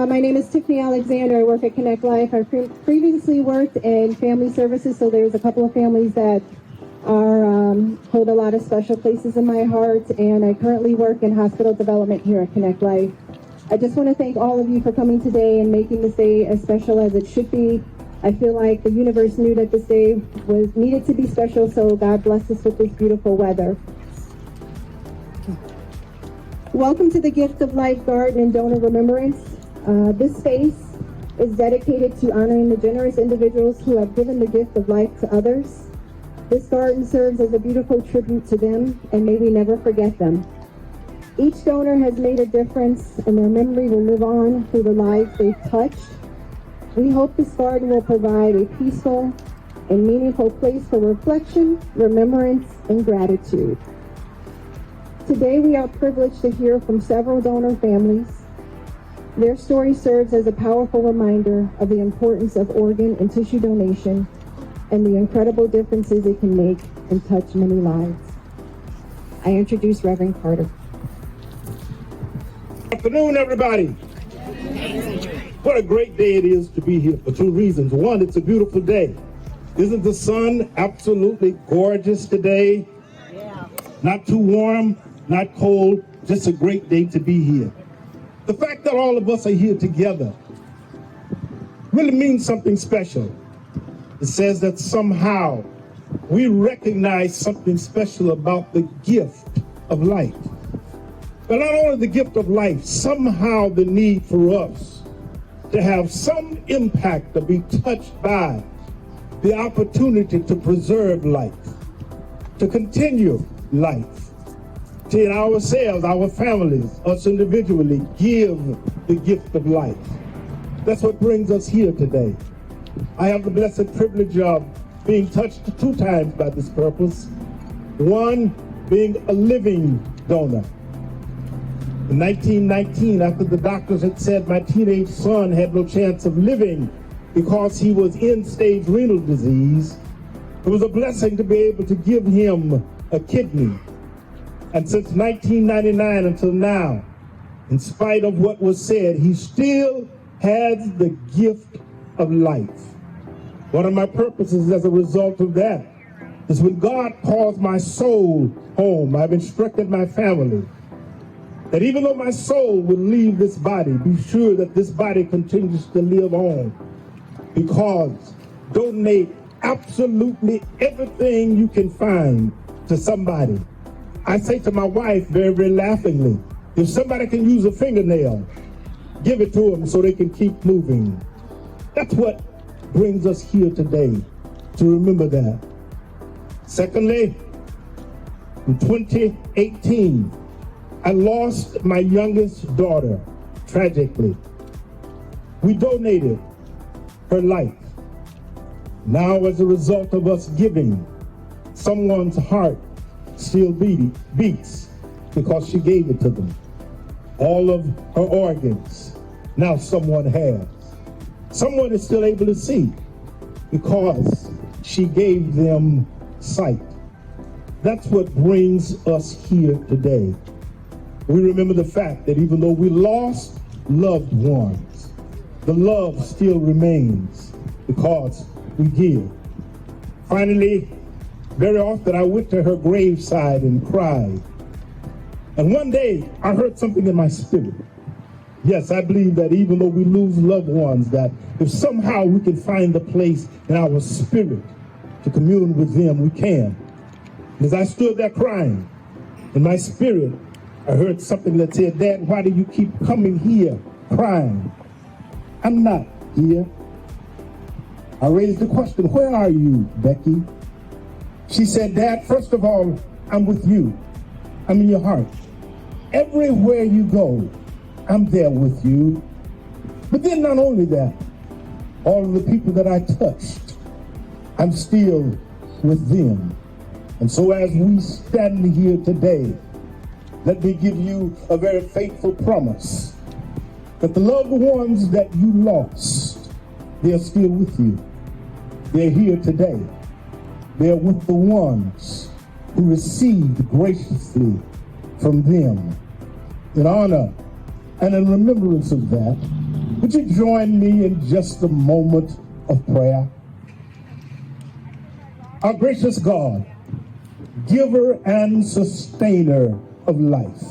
My name is Tiffany Alexander. I work at Connect Life. I previously worked in family services, so there's a couple of families that hold a lot of special places in my heart, and I currently work in hospital development here at Connect Life. I just want to thank all of you for coming today and making this day as special as it should be. I feel like the universe knew that this day needed to be special, so God bless us with this beautiful weather. Welcome to the Gift of Life Garden and Donor Remembrance. This space is dedicated to honoring the generous individuals who have given the gift of life to others. This garden serves as a beautiful tribute to them, and may we never forget them. Each donor has made a difference, and their memory will live on through the lives they've touched. We hope this garden will provide a peaceful and meaningful place for reflection, remembrance, and gratitude. Today, we are privileged to hear from several donor families. Their story serves as a powerful reminder of the importance of organ and tissue donation and the incredible differences it can make and touch many lives. I introduce Reverend Carter. Good afternoon, everybody. What a great day it is to be here for two reasons. One, it's a beautiful day. Isn't the sun absolutely gorgeous today? Yeah. Not too warm, not cold, just a great day to be here. The fact that all of us are here together really means something special. It says that somehow we recognize something special about the gift of life. But not only the gift of life, somehow the need for us to have some impact, to be touched by the opportunity to preserve life, to continue life, to in ourselves, our families, us individually, give the gift of life. That's what brings us here today. I have the blessed privilege of being touched 2 times by this purpose. One, being a living donor. In 1919, after the doctors had said my teenage son had no chance of living because he was end-stage renal disease, it was a blessing to be able to give him a kidney. And since 1999 until now, in spite of what was said, he still has the gift of life. One of my purposes as a result of that is when God calls my soul home, I've instructed my family that even though my soul will leave this body, be sure that this body continues to live on, because donate absolutely everything you can find to somebody. I say to my wife very, very laughingly, if somebody can use a fingernail, give it to them so they can keep moving. That's what brings us here today, to remember that. Secondly, in 2018, I lost my youngest daughter, tragically. We donated her life. Now, as a result of us giving, someone's heart still beats because she gave it to them. All of her organs, now someone has. Someone is still able to see because she gave them sight. That's what brings us here today. We remember the fact that even though we lost loved ones, the love still remains because we give. Finally, very often I went to her graveside and cried. And one day I heard something in my spirit. Yes, I believe that even though we lose loved ones, that if somehow we can find a place in our spirit to commune with them, we can. As I stood there crying, in my spirit, I heard something that said, Dad, why do you keep coming here crying? I'm not here. I raised the question, where are you, Becky? She said, Dad, first of all, I'm with you. I'm in your heart. Everywhere you go, I'm there with you. But then not only that, all of the people that I touched, I'm still with them. And so as we stand here today, let me give you a very faithful promise that the loved ones that you lost, they're still with you. They're here today. They're with the ones who received graciously from them. In honor and in remembrance of that, Would you join me in just a moment of prayer? Our gracious God, giver and sustainer of life,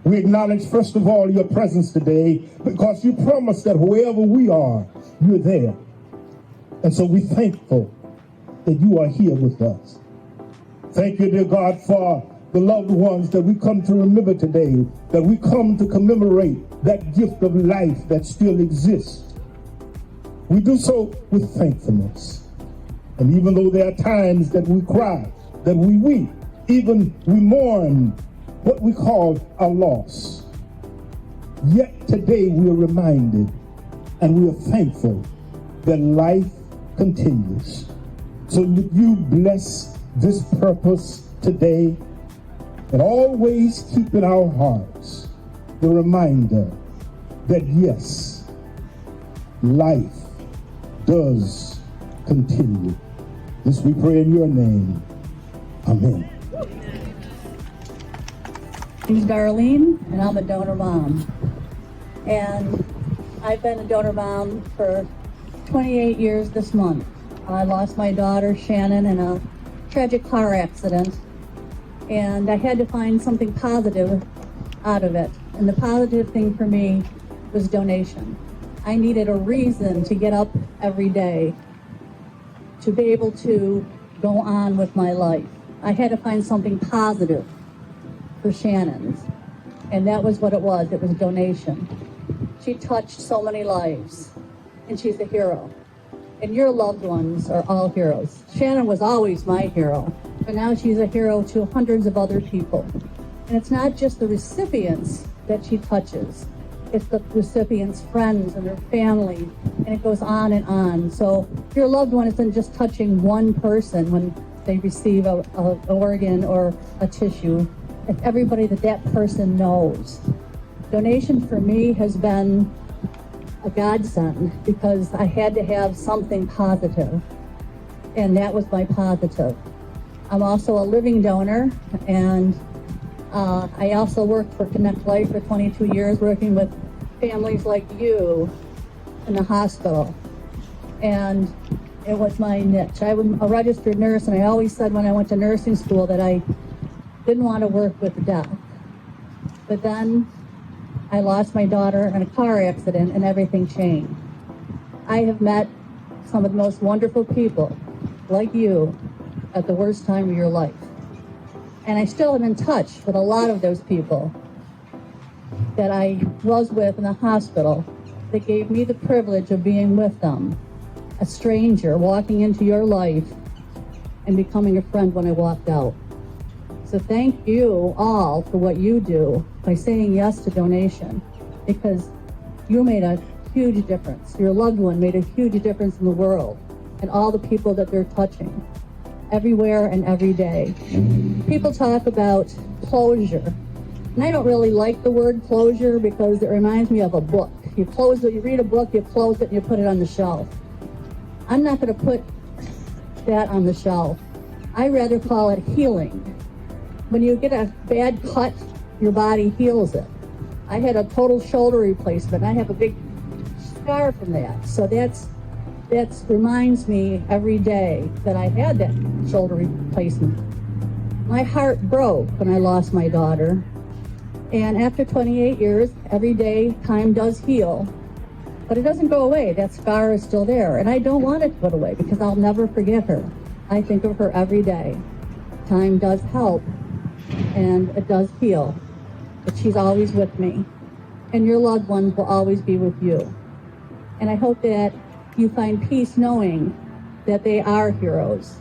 we acknowledge, first of all, your presence today because you promised that wherever we are, you're there. And so we're thankful that you are here with us. Thank you, dear God, for the loved ones that we come to remember today, that we come to commemorate that gift of life that still exists. We do so with thankfulness. And even though there are times that we cry, that we weep, even we mourn what we call a loss, yet today we are reminded and we are thankful that life continues. So would you bless this purpose today and always keep in our hearts the reminder that yes, life does continue. This we pray in your name. Amen. My name's Darlene, and I'm a donor mom. And I've been a donor mom for 28 years this month. I lost my daughter, Shannon, in a tragic car accident. And I had to find something positive out of it. And the positive thing for me was donation. I needed a reason to get up every day, to be able to go on with my life. I had to find something positive for Shannon's, and that was what it was donation. She touched so many lives, and she's a hero. And your loved ones are all heroes. Shannon was always my hero, but now she's a hero to hundreds of other people. And it's not just the recipients that she touches, it's the recipients' friends and their family, and it goes on and on. So your loved one isn't just touching one person when they receive an organ or a tissue. It's everybody that person knows. Donation for me has been a godsend because I had to have something positive, and that was my positive. I'm also a living donor, and I also worked for Connect Life for 22 years, working with families like you in the hospital, and it was my niche. I'm a registered nurse, and I always said when I went to nursing school that I didn't want to work with death. But then I lost my daughter in a car accident and everything changed. I have met some of the most wonderful people like you at the worst time of your life. And I still am in touch with a lot of those people that I was with in the hospital that gave me the privilege of being with them. A stranger walking into your life and becoming a friend when I walked out. So thank you all for what you do by saying yes to donation, because you made a huge difference. Your loved one made a huge difference in the world and all the people that they're touching everywhere and every day. People talk about closure, and I don't really like the word closure because it reminds me of a book. You close it, you read a book, you close it, and you put it on the shelf. I'm not going to put that on the shelf. I rather call it healing. When you get a bad cut, your body heals it. I had a total shoulder replacement. I have a big scar from that. So that reminds me every day that I had that shoulder replacement. My heart broke when I lost my daughter. And after 28 years, every day time does heal. But it doesn't go away. That scar is still there. And I don't want it to go away because I'll never forget her. I think of her every day. Time does help. And it does heal, but she's always with me, and your loved ones will always be with you. And I hope that you find peace knowing that they are heroes,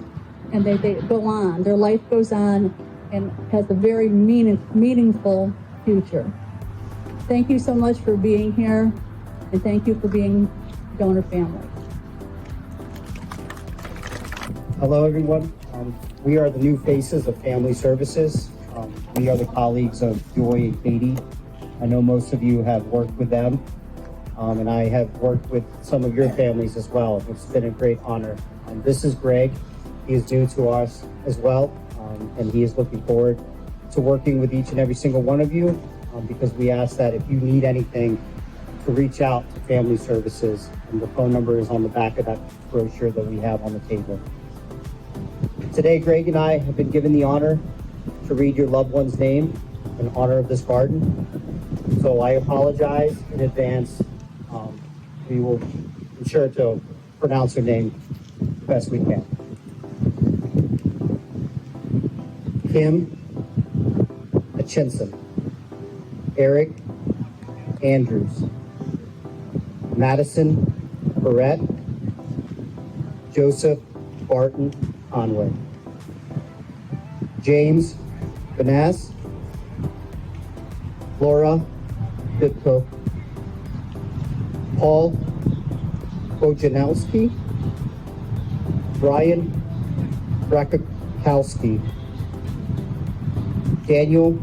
and they go on, their life goes on, and has a very meaningful future. Thank you so much for being here, and thank you for being donor family. Hello, everyone. We are the new faces of Family Services. We are the colleagues of Joy and Katie. I know most of you have worked with them, and I have worked with some of your families as well. It's been a great honor. This is Greg. He is new to us as well, and he is looking forward to working with each and every single one of you, because we ask that if you need anything, to reach out to family services, and the phone number is on the back of that brochure that we have on the table. Today, Greg and I have been given the honor to read your loved one's name in honor of this garden. So I apologize in advance. We will ensure to pronounce her name the best we can. Kim Atchinson, Eric Andrews, Madison Barrett, Joseph Barton Conway, James Banaz, Laura Bitko, Paul Bojanowski, Brian Rakowski, Daniel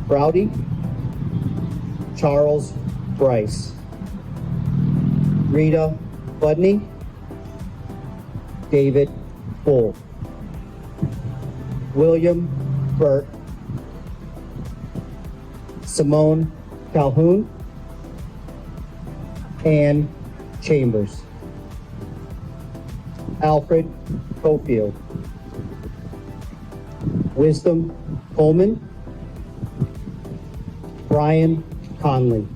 Browdy, Charles Bryce, Rita Budney, David Bull, William Burt, Simone Calhoun, Ann Chambers, Alfred Cofield, Wisdom Coleman, Brian Conley,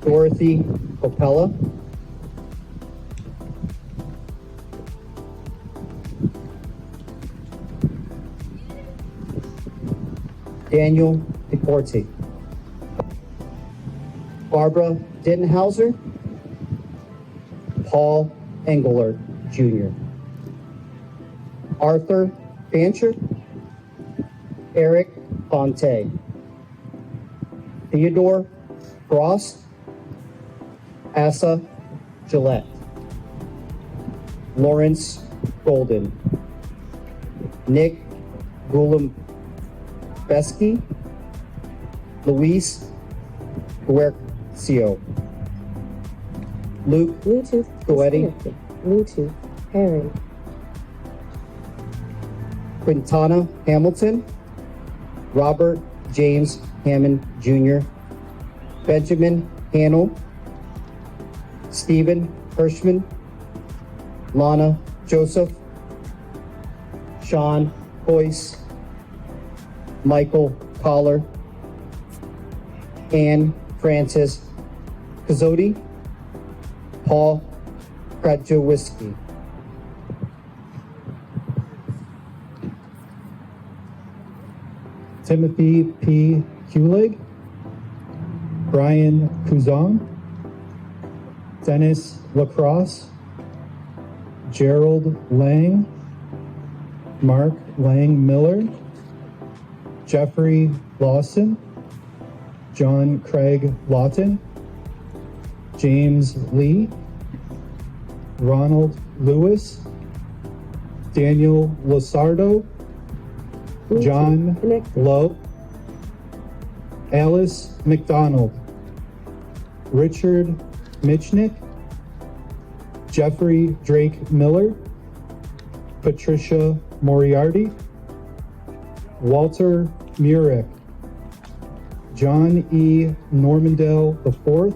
Dorothy Copella, Daniel DeCorte, Barbara Dittenhauser, Paul Engelert Jr., Arthur Fancher, Eric Fonte, Theodore Frost, Asa Gillette, Lawrence Golden, Nick Gulumbeski, Luis Guercio, Luke Bluetooth Coetti, disconnected. Bluetooth pairing. Quintana Hamilton, Robert James Hammond Jr., Benjamin Hannell, Stephen Hirschman, Lana Joseph, Sean Boyce, Michael Collar, Anne Francis Kazodi, Paul Krajowiski. Timothy P. Kulig, Brian Kuzong, Dennis Lacrosse, Gerald Lang, Mark Lang Miller, Jeffrey Lawson, John Craig Lawton, James Lee, Ronald Lewis, Daniel Losardo, John Connected. Lowe, Alice McDonald, Richard Michnick, Jeffrey Drake Miller, Patricia Moriarty, Walter Murick, John E. Normandale IV,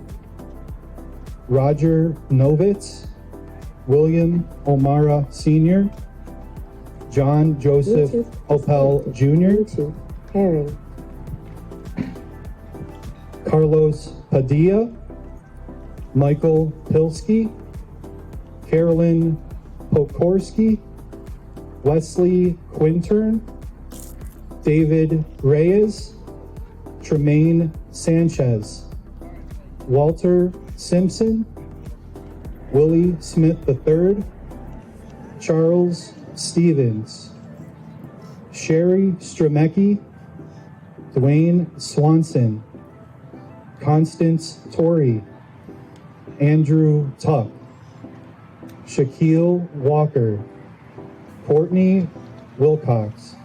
Roger Novitz, William O'Mara Sr., John Joseph Bluetooth Opel disconnected. Jr., Bluetooth pairing. Carlos Padilla, Michael Pilsky, Carolyn Pokorski, Wesley Quintern, David Reyes, Tremaine Sanchez, Walter Simpson, Willie Smith III, Charles Stevens, Sherry Stremecki, Dwayne Swanson, Constance Torrey, Andrew Tuck, Shaquille Walker, Courtney Wilcox,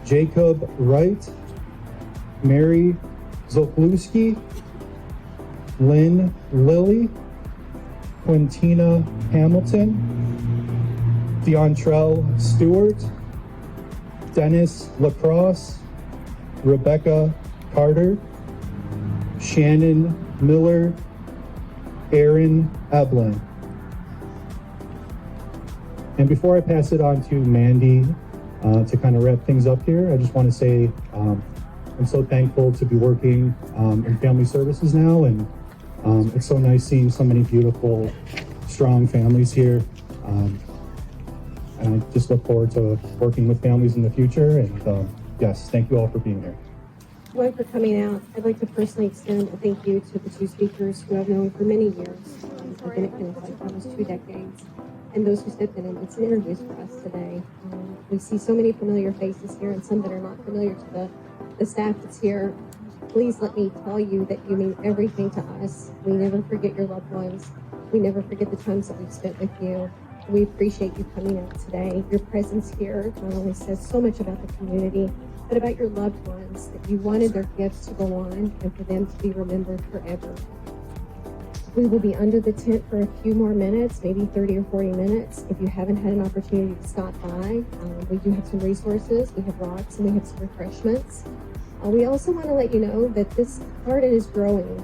Jacob Wright, Mary Zoklewski, Lynn Lilly, Quintina Hamilton, Deontrell Stewart, Dennis Lacrosse, Rebecca Carter, Shannon Miller, Aaron Eblin. And before I pass it on to Mandy to kind of wrap things up here, I just want to say I'm so thankful to be working in family services now, and it's so nice seeing so many beautiful, strong families here. And I just look forward to working with families in the future. And yes, thank you all for being here. One for coming out. I'd like to personally extend a thank you to the two speakers who I've known for many years. I've been at Kenneth for almost 2 decades. And those who stepped in and did some interviews for us today. We see so many familiar faces here and some that are not familiar to the staff that's here. Please let me tell you that you mean everything to us. We never forget your loved ones. We never forget the times that we've spent with you. We appreciate you coming out today. Your presence here not only says so much about the community, but about your loved ones, that you wanted their gifts to go on and for them to be remembered forever. We will be under the tent for a few more minutes, maybe 30 or 40 minutes. If you haven't had an opportunity to stop by, we do have some resources. We have rocks and we have some refreshments. We also want to let you know that this garden is growing.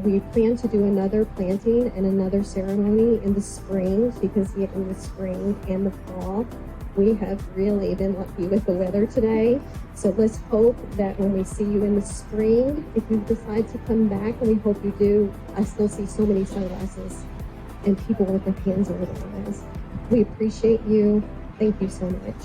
We plan to do another planting and another ceremony in the spring, so you can see it in the spring and the fall. We have really been lucky with the weather today. So let's hope that when we see you in the spring, if you decide to come back, and we hope you do, I still see so many sunglasses and people with their hands over their eyes. We appreciate you. Thank you so much.